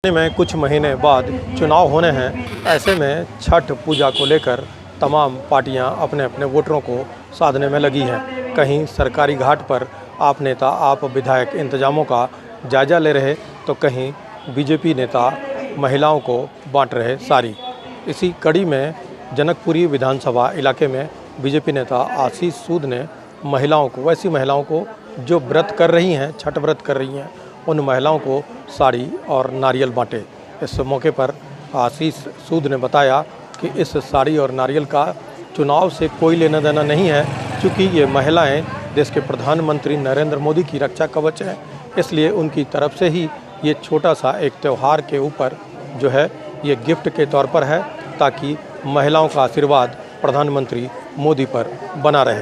में कुछ महीने बाद चुनाव होने हैं। ऐसे में छठ पूजा को लेकर तमाम पार्टियां अपने अपने वोटरों को साधने में लगी हैं। कहीं सरकारी घाट पर आप नेता आप विधायक इंतजामों का जायजा ले रहे तो कहीं बीजेपी नेता महिलाओं को बांट रहे साड़ी। इसी कड़ी में जनकपुरी विधानसभा इलाके में बीजेपी नेता आशीष सूद ने महिलाओं को, वैसी महिलाओं को जो व्रत कर रही हैं, छठ व्रत कर रही हैं, उन महिलाओं को साड़ी और नारियल बांटे। इस मौके पर आशीष सूद ने बताया कि इस साड़ी और नारियल का चुनाव से कोई लेना देना नहीं है, क्योंकि ये महिलाएं देश के प्रधानमंत्री नरेंद्र मोदी की रक्षा कवच हैं। इसलिए उनकी तरफ से ही ये छोटा सा एक त्यौहार के ऊपर जो है ये गिफ्ट के तौर पर है, ताकि महिलाओं का आशीर्वाद प्रधानमंत्री मोदी पर बना रहे।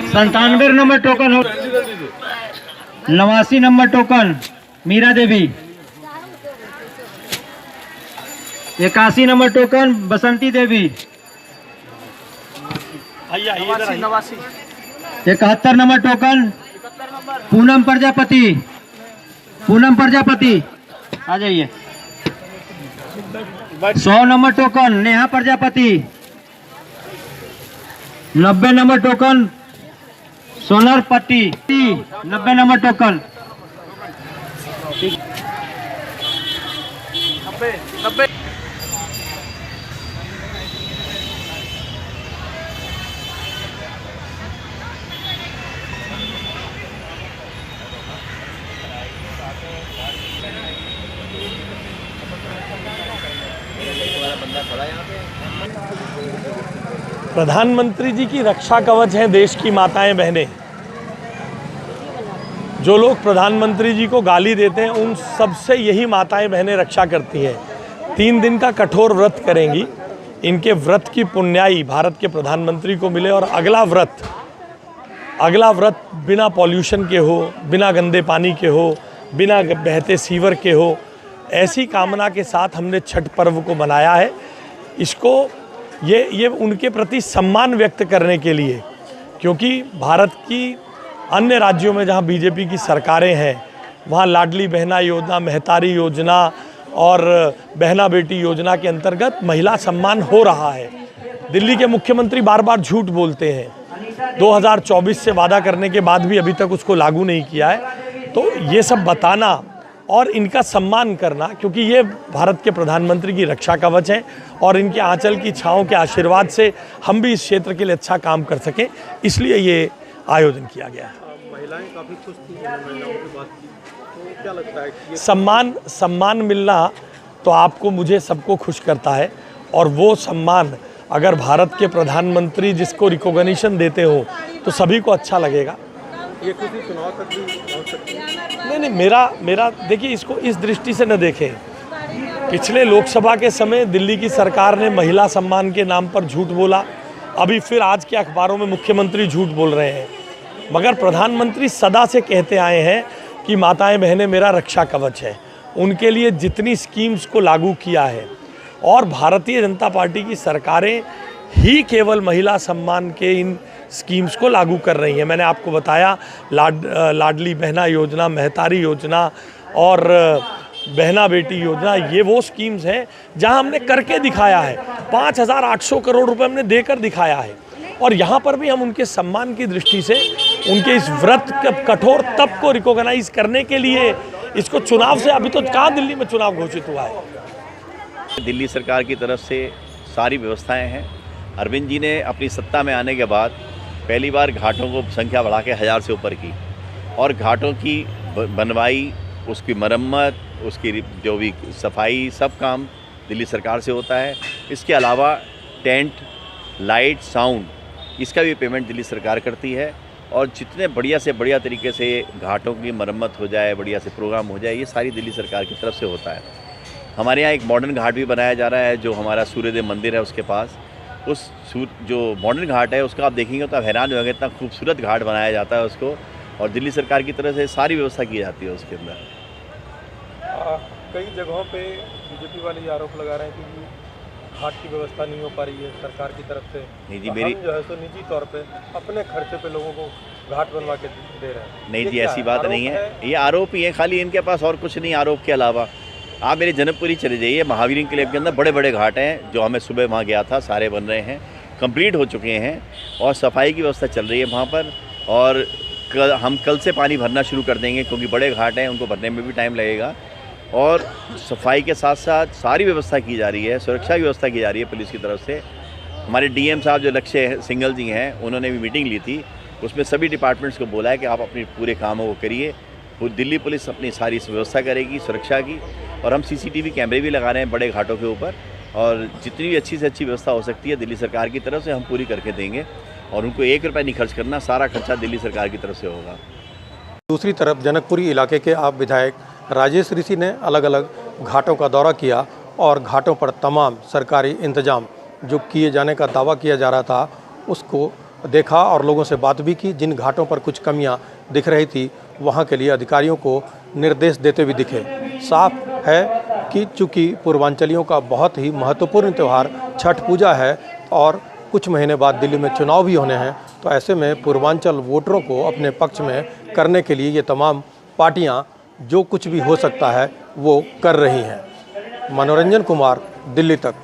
संतानवे नंबर टोकन हो, 89 number token Meera Devi, 81 number token Basanti Devi, 71 number token Poonam Prajapati, आ जाइए। 100 number token Neha Prajapati, 90 number token Sonar Patti, 90 number token, 90। प्रधानमंत्री जी की रक्षा कवच हैं देश की माताएं बहनें। जो लोग प्रधानमंत्री जी को गाली देते हैं उन सबसे यही माताएं बहनें रक्षा करती हैं। 3 दिन का कठोर व्रत करेंगी। इनके व्रत की पुण्याई भारत के प्रधानमंत्री को मिले और अगला व्रत बिना पॉल्यूशन के हो, बिना गंदे पानी के हो, बिना बहते सीवर के हो, ऐसी कामना के साथ हमने छठ पर्व को मनाया है। इसको ये उनके प्रति सम्मान व्यक्त करने के लिए, क्योंकि भारत की अन्य राज्यों में जहां बीजेपी की सरकारें हैं वहां लाडली बहना योजना, महतारी योजना और बहना बेटी योजना के अंतर्गत महिला सम्मान हो रहा है। दिल्ली के मुख्यमंत्री बार बार झूठ बोलते हैं। 2024 से वादा करने के बाद भी अभी तक उसको लागू नहीं किया है। तो ये सब बताना और इनका सम्मान करना, क्योंकि ये भारत के प्रधानमंत्री की रक्षा कवच हैं और इनके आंचल की छाँव के आशीर्वाद से हम भी इस क्षेत्र के लिए अच्छा काम कर सकें, इसलिए ये आयोजन किया गया है। महिलाएं काफ़ी खुश थी महिलाओं की बात की, तो क्या लगता है कि सम्मान मिलना तो आपको, मुझे, सबको खुश करता है। और वो सम्मान अगर भारत के प्रधानमंत्री जिसको रिकॉग्निशन देते हो तो सभी को अच्छा लगेगा। ये खुशी चुनाव तक भी पहुंच सकती है? नहीं, मेरा देखिए, इसको इस दृष्टि से न देखें। पिछले लोकसभा के समय दिल्ली की सरकार ने महिला सम्मान के नाम पर झूठ बोला। अभी फिर आज के अखबारों में मुख्यमंत्री झूठ बोल रहे हैं। मगर प्रधानमंत्री सदा से कहते आए हैं कि माताएं बहनें मेरा रक्षा कवच है। उनके लिए जितनी स्कीम्स को लागू किया है, और भारतीय जनता पार्टी की सरकारें ही केवल महिला सम्मान के इन स्कीम्स को लागू कर रही हैं। मैंने आपको बताया लाडली बहना योजना, महतारी योजना और बहना बेटी योजना, ये वो स्कीम्स हैं जहां हमने करके दिखाया है। 5,800 करोड़ रुपए हमने देकर दिखाया है। और यहाँ पर भी हम उनके सम्मान की दृष्टि से उनके इस व्रत कठोर तप को रिकॉग्नाइज करने के लिए इसको चुनाव से, अभी तो कहाँ दिल्ली में चुनाव घोषित हुआ है। दिल्ली सरकार की तरफ से सारी व्यवस्थाएं हैं। अरविंद जी ने अपनी सत्ता में आने के बाद पहली बार घाटों को संख्या बढ़ा के 1000 से ऊपर की, और घाटों की बनवाई, उसकी मरम्मत, उसकी जो भी सफाई, सब काम दिल्ली सरकार से होता है। इसके अलावा टेंट, लाइट, साउंड, इसका भी पेमेंट दिल्ली सरकार करती है। और जितने बढ़िया से बढ़िया तरीके से घाटों की मरम्मत हो जाए, बढ़िया से प्रोग्राम हो जाए, ये सारी दिल्ली सरकार की तरफ से होता है। हमारे यहाँ एक मॉडर्न घाट भी बनाया जा रहा है, जो हमारा सूर्यदेव मंदिर है उसके पास। उस जो मॉडर्न घाट है उसका आप देखेंगे तो आप हैरान हो जाएंगे, इतना खूबसूरत घाट बनाया जाता है उसको, और दिल्ली सरकार की तरफ से सारी व्यवस्था की जाती है उसके अंदर। कई जगहों पे बीजेपी वाले ये आरोप लगा रहे हैं कि घाट की व्यवस्था नहीं हो पा रही है सरकार की तरफ से। नहीं जी, तो मेरी हम जो है सो निजी तौर पे अपने खर्चे पे लोगों को घाट बनवा के दे रहे हैं। नहीं ये जी, क्या ऐसी है? बात आरोप नहीं है, ये आरोप ही है खाली, इनके पास और कुछ नहीं आरोप के अलावा। आप मेरे जनकपुरी चले जाइए, महावीर क्लब के अंदर बड़े बड़े घाट हैं, जो हमें सुबह वहाँ गया था, सारे बन रहे हैं, कंप्लीट हो चुके हैं और सफाई की व्यवस्था चल रही है वहाँ पर। और हम कल से पानी भरना शुरू कर देंगे, क्योंकि बड़े घाट हैं, उनको भरने में भी टाइम लगेगा। और सफाई के साथ साथ सारी व्यवस्था की जा रही है, सुरक्षा की व्यवस्था की जा रही है पुलिस की तरफ से। हमारे डीएम साहब जो लक्ष्य सिंघल जी हैं, उन्होंने भी मीटिंग ली थी, उसमें सभी डिपार्टमेंट्स को बोला है कि आप अपने पूरे कामों को करिए। दिल्ली पुलिस अपनी सारी व्यवस्था करेगी सुरक्षा की, और हम सीसीटीवी कैमरे भी लगा रहे हैं बड़े घाटों के ऊपर, और जितनी भी अच्छी से अच्छी व्यवस्था हो सकती है दिल्ली सरकार की तरफ से हम पूरी करके देंगे। और उनको 1 रुपया नहीं खर्च करना, सारा खर्चा दिल्ली सरकार की तरफ से होगा। दूसरी तरफ जनकपुरी इलाके के आप विधायक राजेश ऋषि ने अलग अलग घाटों का दौरा किया और घाटों पर तमाम सरकारी इंतजाम जो किए जाने का दावा किया जा रहा था उसको देखा और लोगों से बात भी की। जिन घाटों पर कुछ कमियां दिख रही थी वहां के लिए अधिकारियों को निर्देश देते भी दिखे। साफ है कि चूँकि पूर्वांचलियों का बहुत ही महत्वपूर्ण त्यौहार छठ पूजा है और कुछ महीने बाद दिल्ली में चुनाव भी होने हैं, तो ऐसे में पूर्वांचल वोटरों को अपने पक्ष में करने के लिए ये तमाम पार्टियां जो कुछ भी हो सकता है वो कर रही हैं। मनोरंजन कुमार, दिल्ली तक।